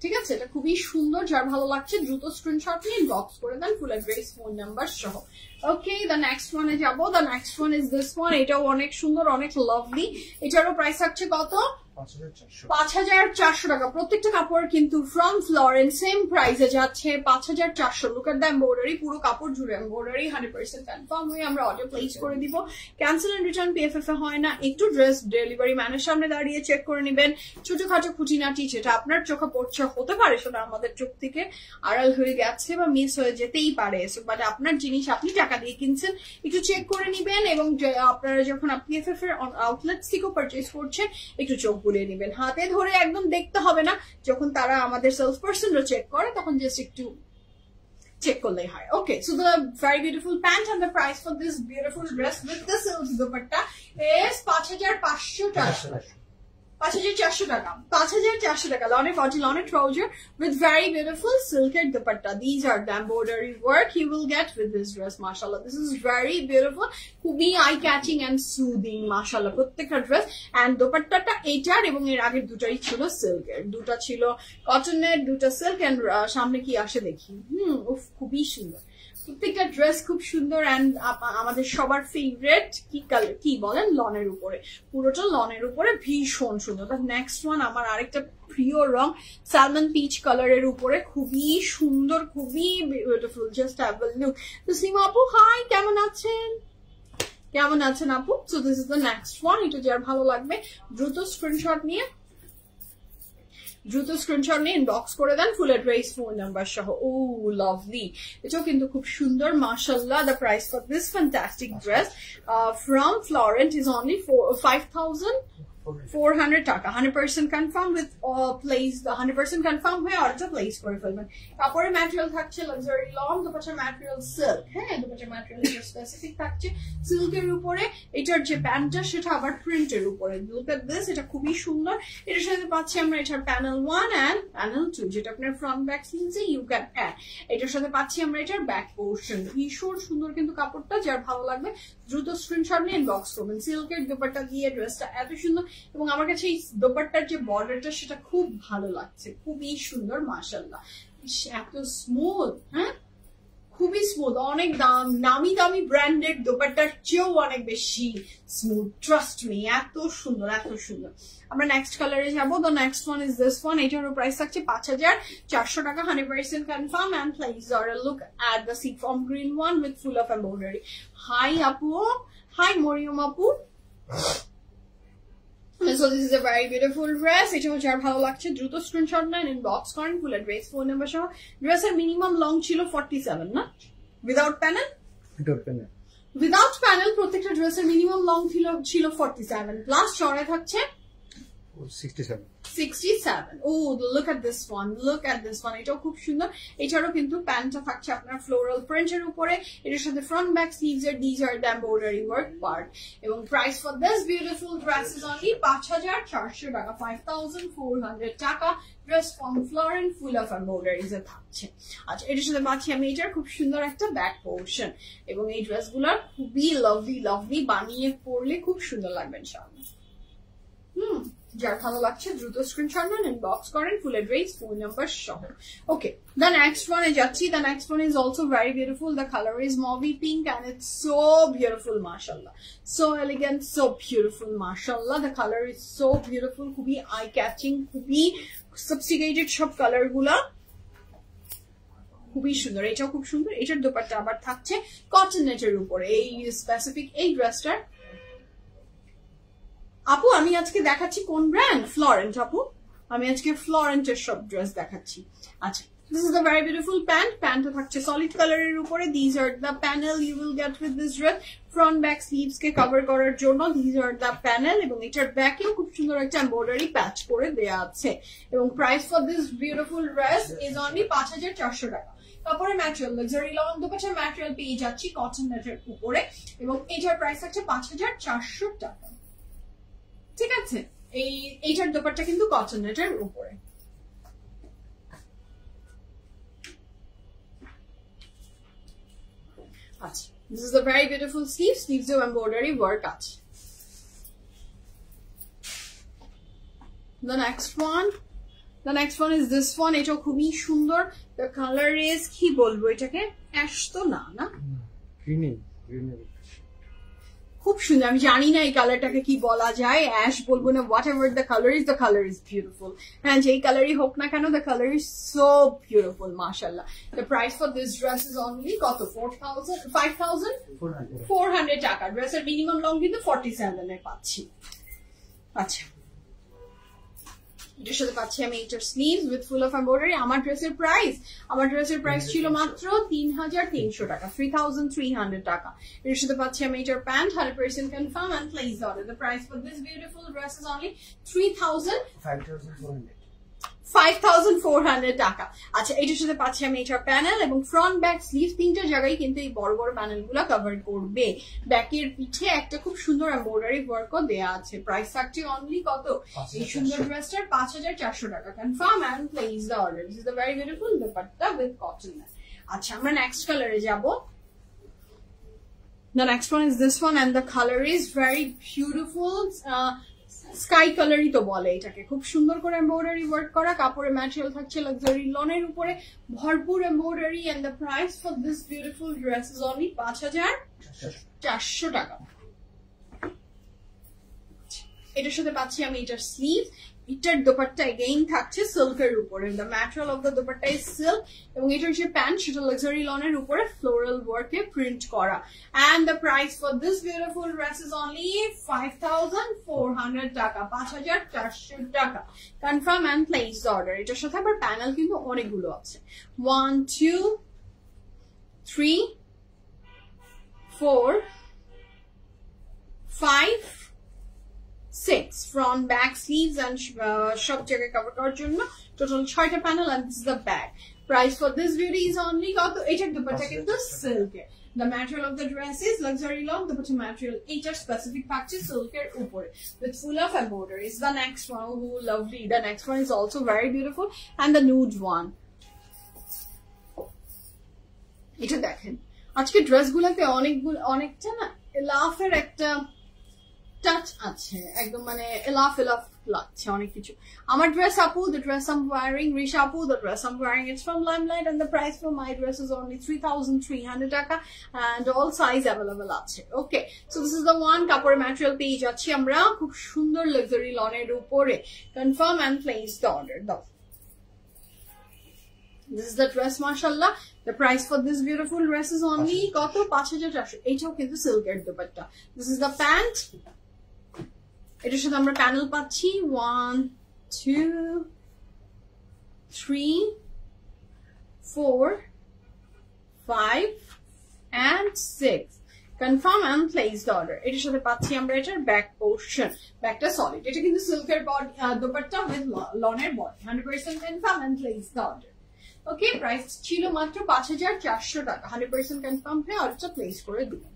ঠিক আছে, এটা খুবই সুন্দর। যার ভালো লাগছে দ্রুত স্ক্রিনশট নিয়ে ইনবক্স করে দেন, ফুল অ্যাড্রেস, ফোন নাম্বার সহ। ওকে, দ্য নেক্সট ওয়ানে যাবো। The next one is this one. এটাও অনেক সুন্দর, অনেক লাভলি। এটারও প্রাইস থাকছে কত? 5400 টাকা। প্রত্যেকটা কাপড় কিন্তু ফ্রম ফ্লোরেন্স সেম প্রাইসে যাচ্ছে 5400। লুক এট দ্য এমব্রয়ডারি, পুরো কাপড় জুড়ে এমব্রয়ডারি, 100% কনফার্ম হয়ে আমরা অর্ডার প্লেস করে দিব। ক্যান্সেল এন্ড রিটার্ন PFF এ হয় না। একটু ড্রেস ডেলিভারি ম্যানের সামনে দাঁড়িয়ে চেক করে নেবেন। ছোটখাটো খুঁটিনাটি যেটা আপনার চোখে পড়ছে, হতে পারে সেটা আমাদের চোখ থেকে আড়াল হয়ে গেছে বা মিস হয়ে যেতেই পারে, বাট আপনার জিনিস আপনি টাকা দিয়ে কিনছেন, একটু চেক করে নিবেন। এবং আপনারা যখন PFF এর আউটলেট থেকেও পারচেজ করছেন, একটু চোখ বুলিয়ে নিবেন। হাতে ধরে একদম দেখতে হবে না, যখন তারা আমাদের সেলস পার্সনরা চেক করে তখন জাস্ট একটু চেক করলেই হয়। Okay, so the very beautiful pant and the price for this beautiful dress with the silk dupatta is 5500 টাকা। 5400 টাকা, 5400 টাকা। লনের বডি, লনের trouser with very beautiful silk dupatta. These are the embroidery work you will get with this dress. Mashallah, this is very beautiful, খুবই eye catching and soothing. Mashallah, প্রত্যেকটা dress. And দোপাট্টাটা এইটার এবং এর আগের দুটাই ছিল সিল্কের, দুটা ছিল কটনের, দুটা সিল্ক। এন্ড সামনে কি আসে দেখি, উফ খুবই সুন্দর। প্রত্যেকটা ড্রেস খুব সুন্দর। এন্ড আমাদের সবার ফেভারিট কি কালার, কি বলেন, লনের উপরে, পুরোটা লনের উপরে, ভীষণ সুন্দর। নেক্সট ওয়ান আমার আরেকটা প্রিয় রং, সালমন পিচ কালারের উপরে, খুবই সুন্দর, খুবই beautiful, just have a look. তো সীমা আপু হাই, কেমন আছেন আপু? So this is the next one. এটা যার ভালো লাগবে দ্রুত স্ক্রিনশট নিয়ে দ্রুত স্ক্রিনশট নিয়ে ইনবক্স করে দেন ফুল অ্যাড্রেস ফোন নাম্বার সহ। ও লাভলি, এটাও কিন্তু খুব সুন্দর মাশাআল্লাহ। The price for this fantastic dress from Florent is only 5,400 টাকা। 100% কনফার্ম উইথ প্লেস, 100% কনফার্ম হয়ে অর্ডারটা প্লেস করে ফেলবেন। কাপড়ের ম্যাটেরিয়াল থাকছে লাক্সারি লং, দুপাট্টার ম্যাটেরিয়াল সিল্ক। হ্যাঁ, দুপাট্টার ম্যাটেরিয়াল স্পেসিফিক থাকছে সিল্কের উপরে। এটার যে প্যান্টটা সেটা আবার প্রিন্টের উপরে। লুক এট দিস, এটা খুবই সুন্দর। এটার সাথে পাচ্ছি আমরা এটার প্যানেল 1 এন্ড প্যানেল 2, যেটা আপনার ফ্রন্ট ব্যাক স্লিভসে ইউ ক্যান অ্যাড। এটার সাথে পাচ্ছি আমরা এটার ব্যাক পোর্শন। ভীষণ সুন্দর কিন্তু কাপড়টা, যার ভালো লাগবে দ্রুত স্ক্রিনশট নিয়ে ইনবক্স করবেন। সিল্কের দুপাট্টা দিয়ে ড্রেসটা এত সুন্দর, এবং আমার কাছে এই দোপাট্টার যে বর্ডারটা সেটা খুব ভালো লাগছে, খুবই সুন্দর মাশাআল্লাহ। এত স্মুথ, হ্যাঁ খুবই স্মুথ, অনেক নামি দামি ব্র্যান্ডেড দোপাট্টার চেয়েও অনেক বেশি স্মুথ, ট্রাস্ট মি। এত সুন্দর, এত সুন্দর। আমরা নেক্সট কালারে যাবো। The next one is this one. এটারও প্রাইস থাকছে 5,400 টাকা। 100% confirm and place order. Look at the sea foam green one with full of embroidery. Hi আপু, হাই মরিয়ম আপু। So this is a very beautiful dress. এটা যার ভালো লাগছে দ্রুত স্ক্রিনশট নেন, ইনবক্স করেন ফুল অ্যাড্রেস ফোন নাম্বার সহ। ড্রেসের মিনিমাম লং ছিল 47 না, উইদাউট প্যানেল। উইদাউট প্যানেল প্রত্যেকটা ড্রেসের মিনিমাম লং ছিল 47 প্লাস চড়ে থাকছে 67. Oh, look at this one. Look at this one. এটাও খুব সুন্দর। এটারও কিন্তু প্যান্টটা থাকছে আপনার ফ্লোরাল প্রিন্টের উপরে। এটার সাথে ফ্রন্ট ব্যাক স্লিভস এর দিস আর দ্য এমব্রয়ডারি ওয়ার্ক পার্ট। এবং price for this beautiful dress is only 5,400 টাকা। 5,400 টাকা। ড্রেস ফ্রম ফ্লোরেন্ট ফুল অফ এমব্রয়ডারিজ এ থাকছে। আচ্ছা, এটার সাথে পাচ্ছি আমি এটার খুব সুন্দর একটা ব্যাক পোর্শন। এবং এই ড্রেসগুলো খুবই লাভলি লাভলি, বানিয়ে পরলে খুব সুন্দর লাগবে ইনশাআল্লাহ। যার ভালো লাগছে দ্রুত স্ক্রিনশট নেন, ইনবক্স করেন ফুল অ্যাড্রেস ফোন নাম্বার সহ। ওকে, দ্য নেক্সট ওয়ান এ যাচ্ছি। The next one is also very beautiful. The colour is mauve pink and it's so beautiful মাশাআল্লাহ, সো এলিগেন্ট, সো বিউটিফুল মাশাআল্লাহ। The colour is so beautiful, খুবই eye catching, খুবই sophisticated সব colour গুলা, খুবই সুন্দর। এটাও খুব সুন্দর। এটার দোপাট্টা আবার থাকছে কটন নেটের উপরে। এই স্পেসিফিক এই ড্রেসটার আপু আমি আজকে দেখাচ্ছি কোন ব্র্যান্ড? ফ্লোরেন্ট আপু, আমি আজকে ফ্লোরেন্টের সব ড্রেস দেখাচ্ছি। আচ্ছা, this is a very beautiful pant. প্যান্টটা থাকছে সলিড কালারের উপরে। these are the panel you will get with this dress. Front back sleeves K cover করার জন্য these are the panel, এবং এটার ব্যাকেও খুব সুন্দর একটা এমব্রয়ডারি প্যাচ করে দেয়া আছে। এবং price for this beautiful dress is only 5,400 টাকা। কাপড়ের ম্যাটেরিয়াল লাক্সারি লং দুপাট্টার ম্যাটেরিয়াল পেয়ে যাচ্ছি কটন নেটের উপরে, এবং এটার প্রাইস থাকছে 5,400 টাকা। ঠিক আছে, এইটার দোপাট্টা কিন্তু কটন নেটের উপরে। আচ্ছা, this is a very beautiful sleeve. Sleeves of embroidery work আছে। The next one is this one. এটাও খুবই সুন্দর। The color is কি বলবো এটাকে, অ্যাশ তো না, গ্রিন, খুব সুন্দর। আমি জানি না এই কালারটাকে কি বলা যায়, অ্যাশ বলবো না, whatever the colour is beautiful. হ্যাঁ, যেই কালারই হোক না কেন, the colour is so beautiful মাশাআল্লাহ। The price for this dress is only কত? 5,400 টাকা। ড্রেসের মিনিমাম লং কিন্তু 47 এ পাচ্ছি। আচ্ছা, এটার সাথে পাচ্ছি আমি এটার sleeves with full of embroidery. আমার ড্রেসের প্রাইস ছিল মাত্র 3,300 টাকা, 3,300 টাকা। এর সাথে পাচ্ছি আমি এটার pant 100% confirm and place order. The price for this beautiful dress is only 5,400 টাকা। আচ্ছা, এটার সাথে পাচ্ছি আমি এটার প্যানেল এবং ফ্রন্ট ব্যাক স্লিভ, তিনটা জায়গায় কিন্তু এই বড় বড় প্যানেল গুলা কভার করবে। ব্যাকের পিঠে একটা খুব সুন্দর এমব্রয়ডারি ওয়ার্কও দেয়া আছে। প্রাইস থাকছে অনলি কত? এই সুন্দর ড্রেসটার 5,400 টাকা। Confirm and place the order. This is the very beautiful dupatta with cotton. আচ্ছা, আমরা নেক্সট কালারে যাব। The next one is this one and the color is very beautiful. Sky কালারই তো বলে এটাকে। খুব সুন্দর করে এমব্রয়ডারি ওয়ার্ক করা। কাপড়ের ম্যাটেরিয়াল থাকছে লাক্সারি লনের উপরে, ভরপুর embroidery. And the price for this beautiful dress is only 5,400 টাকা। এটার সাথে পাচ্ছি আমি এটার স্লিভ, এটার দোপাট্টা এগেইন থাকছে সিল্কের উপরে, the material of the dupatta is silk, এবং এটার যে প্যান্ট সেটা লাক্সারি লনের উপরে ফ্লোরাল ওয়ার্কে প্রিন্ট করা। And the price for this beautiful dress is only 5400 টাকা, 5400 টাকা। Confirm and place order. এটার সাথে আবার প্যানেল কিন্তু অনেকগুলো আছে, 1 2 3 4 5 6 front, back, sleeves and সব জায়গায় কভার করার জন্য টোটাল 6টা panel. and this is the back. Price for this beauty is only কত? এটার দুপাট্টা কিন্তু সিল্কের, the material of the dress is luxury long, the bottom material এটার স্পেসিফিক থাকছে সিল্কের উপরে with full of embroidery. Is the next one. Oh lovely, the next one is also very beautiful and the nude one. এটা দেখেন আজকে ড্রেসগুলোতে অনেকটা না লাফের একটা টাচ আছে, একদম মানে এলাফ লাগছে অনেক কিছু। আমার ড্রেস আপু, the dress I'm wearing, Risha appu, the dress I'm wearing, it's from Limelight and the price for my dress is only 3300 টাকা and all size available আছে। Okay, so this is the one. কাপড়ের material পেয়ে যাচ্ছি আমরা খুব সুন্দর luxury লনের উপরে। Confirm and place the order দাও। This is the dress, mashallah. The price for this beautiful dress is only কত? 5400। এইটাও কিন্তু সিল্কের dupatta. This is the pant. এটার সাথে আমরা প্যানেল পাচ্ছি 1 2 3 4 5 and 6. Confirm and place the order. এটার সাথে পাচ্ছি আমরা এটার ব্যাক পোর্শন, ব্যাকটা সলিড। এটা কিন্তু সিল্কের বডি দুপাট্টা উইথ লনের body. 100% confirm and place the order. Okay, price ছিল মাত্র 5400 টাকা। 100% কনফার্ম হয়ে অর্ডারটা প্লেস করে দিবেন।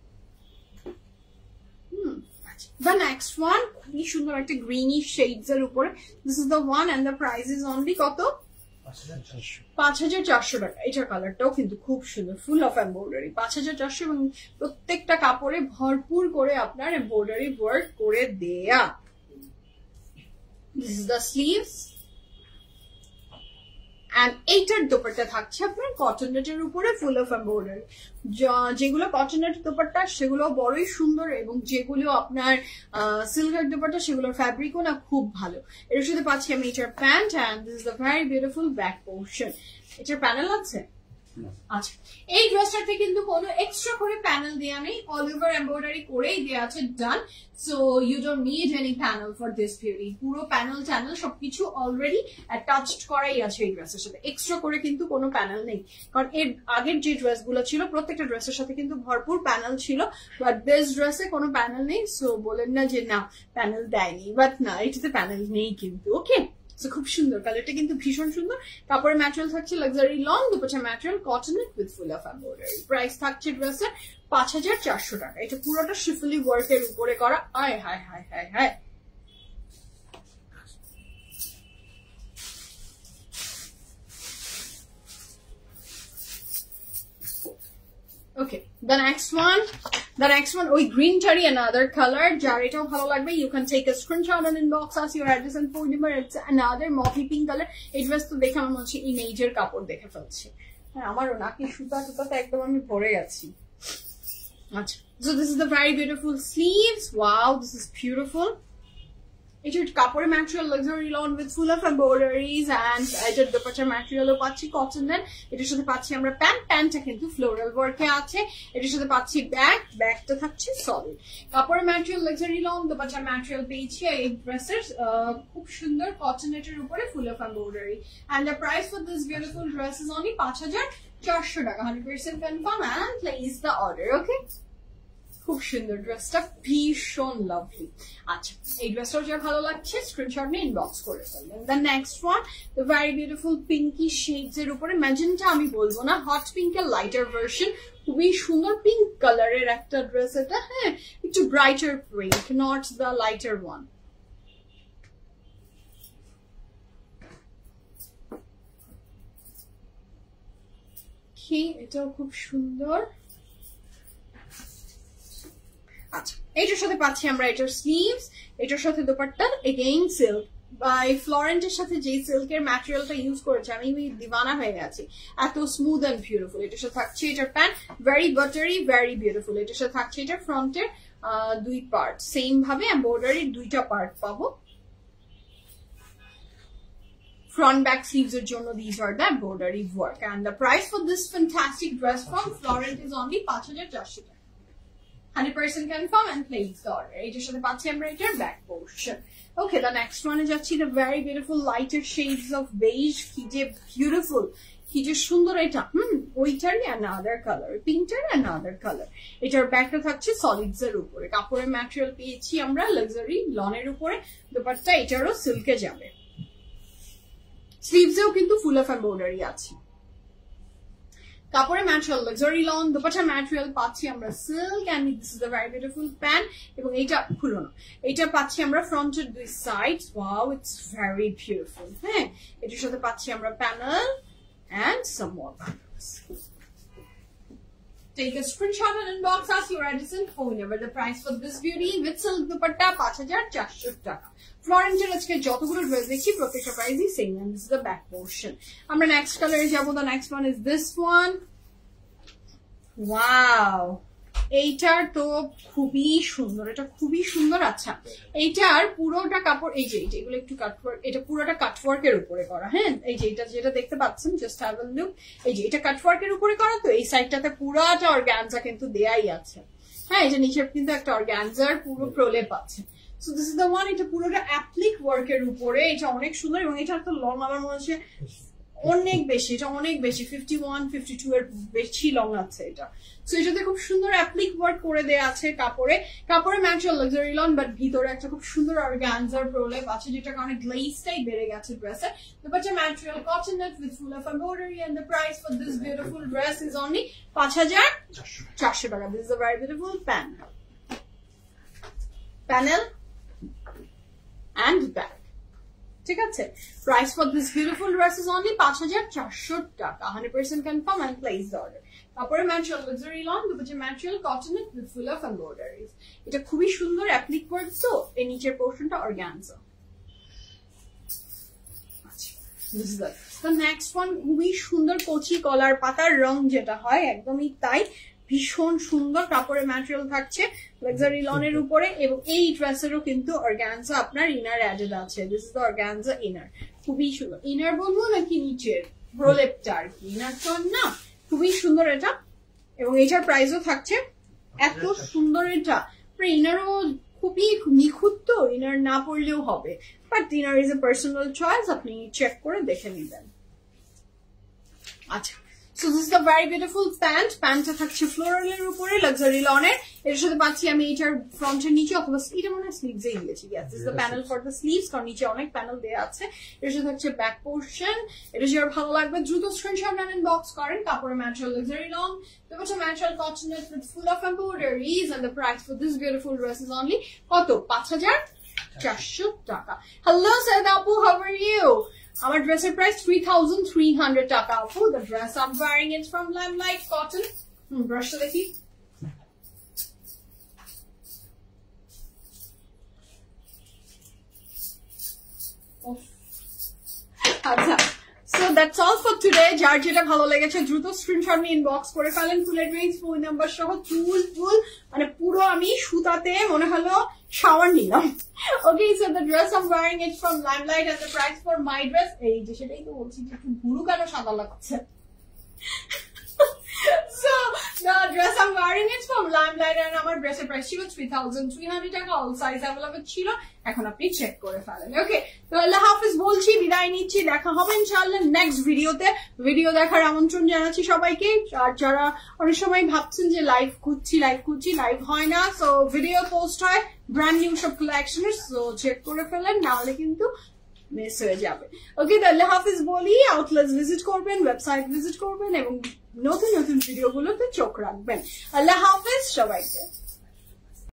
The next one খুবই সুন্দর একটা গ্রিনিশ শেডস এর উপরে। This is the one and the price is only কত? 5400 টাকা। এটার কালারটাও কিন্তু খুব সুন্দর, ফুল অফ এমব্রয়ডারি। 5400 এবং প্রত্যেকটা কাপড়ে ভরপুর করে আপনার এমব্রয়ডারি ওয়ার্ক করে দেয়া। This is the sleeves and এইটার দোপাট্টা থাকছে আপনার কটন নেটের উপরে ফুল অফ এমব্রয়ডারি। যেগুলো কটন নেট দোপাট্টা সেগুলো বড়ই সুন্দর, এবং যেগুলো আপনার সিল্কের দোপাট্টা সেগুলোর ফ্যাব্রিকও না খুব ভালো। এর সাথে পাচ্ছি আমি এটার pant and this is the very beautiful back portion. এটার প্যানেল আছে। আচ্ছা, এই ড্রেসটাতে কিন্তু কোনো এক্সট্রা করে প্যানেল দেয়া নেই, অল ওভার এমব্রয়ডারি করেই দেয়া আছে, done. So you don't need any panel for this beauty. পুরো প্যানেল সবকিছু অলরেডি অ্যাটাচড করাই আছে এই ড্রেসের সাথে, এক্সট্রা করে কিন্তু কোনো প্যানেল নেই। কারণ এর আগের যে ড্রেসগুলো ছিল প্রত্যেকটা ড্রেসের সাথে কিন্তু ভরপুর প্যানেল ছিল, বাট দিস ড্রেসে কোনো প্যানেল নেই। সো বলেন না যে না প্যানেল দেয়নি, বাট না, এটাতে প্যানেল নেই কিন্তু। ওকে, খুব সুন্দর, কালারটা কিন্তু ভীষণ সুন্দর। কাপড়ের ম্যাটেরিয়াল থাকছে luxury long, dupatta material cotton with full of embroidery. Price থাকছে ড্রেসের 5400 টাকা। এটা পুরোটা শিফলি ওয়ার্কের উপরে করা। আয় হায় হায় হায় হায়। Okay, the next one, ওই green cherry, another color. যার এটাও ভালো লাগবে, you can take a screenshot and inbox us your address and phone number. It's another moppy pink color. এই ড্রেস তো দেখে আমার মনে হচ্ছে ইমেজের কাপড় দেখে ফেলছি। হ্যাঁ, আমারও নাকি সুতাতে একদম আমি ভরে গেছি। আচ্ছা, so this is the very beautiful sleeves. Wow, this is beautiful. এটার কাপড়ের material luxury lawn with full of embroideries and এটার দোপাট্টার ম্যাটেরিয়ালও পাচ্ছি কটন নেট। এটার সাথে পাচ্ছি আমরা প্যান্টটা কিন্তু ফ্লোরাল ওয়ার্কে আছে। এটার সাথে পাচ্ছি ব্যাগটা থাকছে সলিড। কাপড়ের ম্যাটেরিয়াল লাক্সারি লন, দোপাট্টার ম্যাটেরিয়াল পেয়েছি এই ড্রেসের খুব সুন্দর কটন নেটের উপরে full of embroidery. And the price for this beautiful dress is only 5400 টাকা। 100% confirm and place the order. Okay, খুব সুন্দর ড্রেসটা, ভীষণ লাভলি। আচ্ছা, এই ড্রেসটাও যার ভালো লাগছে স্ক্রিনশট নিয়ে ইনবক্স করে ফেলবেন। The next one, the very beautiful pinky shades এর উপরে ম্যাজেন্টা আমি বলবো না, হট পিঙ্কের লাইটার ভার্সন। খুবই সুন্দর পিঙ্ক কালারের একটা ড্রেস এটা। হ্যাঁ, একটু brighter pink, not the lighter one. এটাও খুব সুন্দর। আচ্ছা, এটার সাথে পাচ্ছি আমরা এটার স্লিভস, এটার সাথে দোপাট্টা এগেইন সিল্ক। বাই ফ্লোরেন্টের সাথে যে সিল্কের ম্যাটেরিয়ালটা ইউজ করেছে আমি দিওয়ানা হয়ে গেছি, এত স্মুথ এন্ড বিউটিফুল। এটার সাথে থাকছে এটার pant, very buttery, very beautiful. এটার সাথে থাকছে এটার ফ্রন্টের দুই পার্ট, সেম ভাবে এমব্রয়ডারির দুইটা পার্ট পাবো। front back sleeves এর জন্য these are the embroidery work and the price for this fantastic dress from Florent is only 5400 টাকা 100% confirm and place the order এটার সাথে পাচ্ছি আমরা এটার back portion. Okay, the next one is actually the very beautiful lighter shades of beige কি যে beautiful কি যে সুন্দর এটা ওইটারই another color পিঙ্কটার another color এটার ব্যাকটা থাকছে সলিডস এর উপরে কাপড়ের ম্যাটেরিয়াল পেয়েছি আমরা লাক্সারি লনের উপরে দোপাট্টা এটারও সিল্কে যাবে স্লিভসেও কিন্তু ফুল অফ এমব্রয়ডারি আছে কাপড়ের material luxury lawn dupatta material পাচ্ছি আমরা silk and this is the very beautiful pant এবং এটা খুলো না এটা পাচ্ছি আমরা ফ্রন্টের দুই sides wow it's very beautiful হ্যাঁ এটার সাথে পাচ্ছি আমরা panel and some more panels. Take a screenshot and inbox us your address and phone number. The price for this beauty with silk dupatta 5400 টাকা. Florent এর আজকে যতগুলো ড্রেস দেখি প্রত্যেকটা প্রাইসই same and this is the back portion. আমরা next color যাব. The next one is this one. Wow. এইটার তো খুবই সুন্দর এটা খুবই সুন্দর আচ্ছা এইটার পুরোটা কাপড় এই যে এগুলো একটু কাটওয়ার্ক এটা পুরোটা কাটওয়ার্কের উপরে করা হ্যাঁ এই যে এটা যেটা দেখতে পাচ্ছেন জাস্ট হ্যাভ আ লুক এই যে এটা কাটওয়ার্কের উপরে করা তো এই সাইডটাতে পুরোটা অর্গানজা কিন্তু দেয়াই আছে হ্যাঁ এটা নিচে কিন্তু একটা অর্গানজার পুরো প্রলেপ আছে so this is the one এটা পুরোটা অ্যাপ্লিক ওয়ার্কের উপরে এটা অনেক সুন্দর এবং এটা তো লং আমার মনে হচ্ছে অনেক বেশি এটা অনেক বেশি 51 52 এর বেশি লং আছে এটা সো এটাতে খুব সুন্দর অ্যাপ্লিক ওয়ার্ক করে দেয়া আছে কাপড়ে ম্যাটেরিয়াল লাক্সারি লন বাট ভিতরে একটা খুব সুন্দর অর্গানজার প্রলেপ আছে যেটা কারণে গ্লেজটাই বেড়ে গেছে ড্রেসে dupatta material cotton net with full of embroidery and the price for this beautiful dress is only 5400 টাকা this is a very beautiful panel and back ঠিক আছে price for this beautiful dress is only 5400 টাকা 100% confirm and place the order কাপড়ের material luxury loan dupatta material cotton with full of embroideries এটা খুবই সুন্দর applique work so এই নিচের পোরশনটা organza আচ্ছা this is the next one খুবই সুন্দর কচি কলার পাতার রং যেটা হয় একদমই তাই ভীষণ সুন্দর কাপড়ের ম্যাটেরিয়াল থাকছে লাক্সারি লনের উপরে এবং এই ড্রেসেরও কিন্তু অর্গানজা আপনার ইনার অ্যাডেড আছে this is the organza inner খুবই সুন্দর ইনার বলবো নাকি নিচের প্রলেপটা আর কি ইনার তো না খুবই সুন্দর এটা এবং এটার প্রাইসও থাকছে এত সুন্দর এটা ইনারও খুবই নিখুঁত তো ইনার না পড়লেও হবে but inner is a personal choice আপনি চেক করে দেখে নেবেন আচ্ছা So this is the very beautiful pant. Pantটা থাকছে ফ্লোরালের উপরে লাক্সারি লনের এর সাথে পাচ্ছি আমি এটার ফ্রন্টের নিচে অথবা এটা মনে হয় স্লিভস এ দিয়েছি yes this is the panel for the sleeves কারণ নিচে অনেক প্যানেল দেয়া আছে এর সাথে থাকছে ব্যাক পোরশন এটা যার ভালো লাগবে দ্রুত স্ক্রিনশট নেন ইনবক্স করেন কাপড়ের material luxury loan dupatta material cotton net with full of embroideries and the price for this beautiful dress is only কত 5400 টাকা hello Said Apu how are you Our dresser price 3,300 taka. Oh, the dress I'm wearing is from Limelight Cotton. Brush the teeth. Oh. So that's all for today. Jar jeta bhalo legeche druto screenshot me inbox kore felen fuller range phone number shoh tool mane puro ami sutate mone holo shower nilam. Okay, so the dress I'm wearing is from Limelight and the price for my dress ei je setai to bolchi je ekটু bulu kano sada lagche. So the dress I'm wearing is from Limelight and our dress price chilo 3,300 taka all size available chilo এখন আপনি check করে ফেলেন ওকে তো আল্লাহ হাফেজ বলছি বিদায় নিচ্ছি দেখা হবে ইনশাআল্লাহ নেক্সট ভিডিওতে ভিডিও দেখার আমন্ত্রণ জানাচ্ছি সবাইকে আর যারা অনেক সময় ভাবছেন যে লাইভ খুঁজছি লাইভ হয় না সো ভিডিও পোস্ট হয় ব্র্যান্ড নিউ সব কালেকশনের সো চেক করে ফেলেন নাহলে কিন্তু মিস হয়ে যাবে ওকে তো আল্লাহ হাফেজ বলি আউটলেটস ভিজিট করবেন ওয়েবসাইট ভিজিট করবেন এবং নতুন ভিডিওগুলোতে চোখ রাখবেন আল্লাহ হাফেজ সবাইকে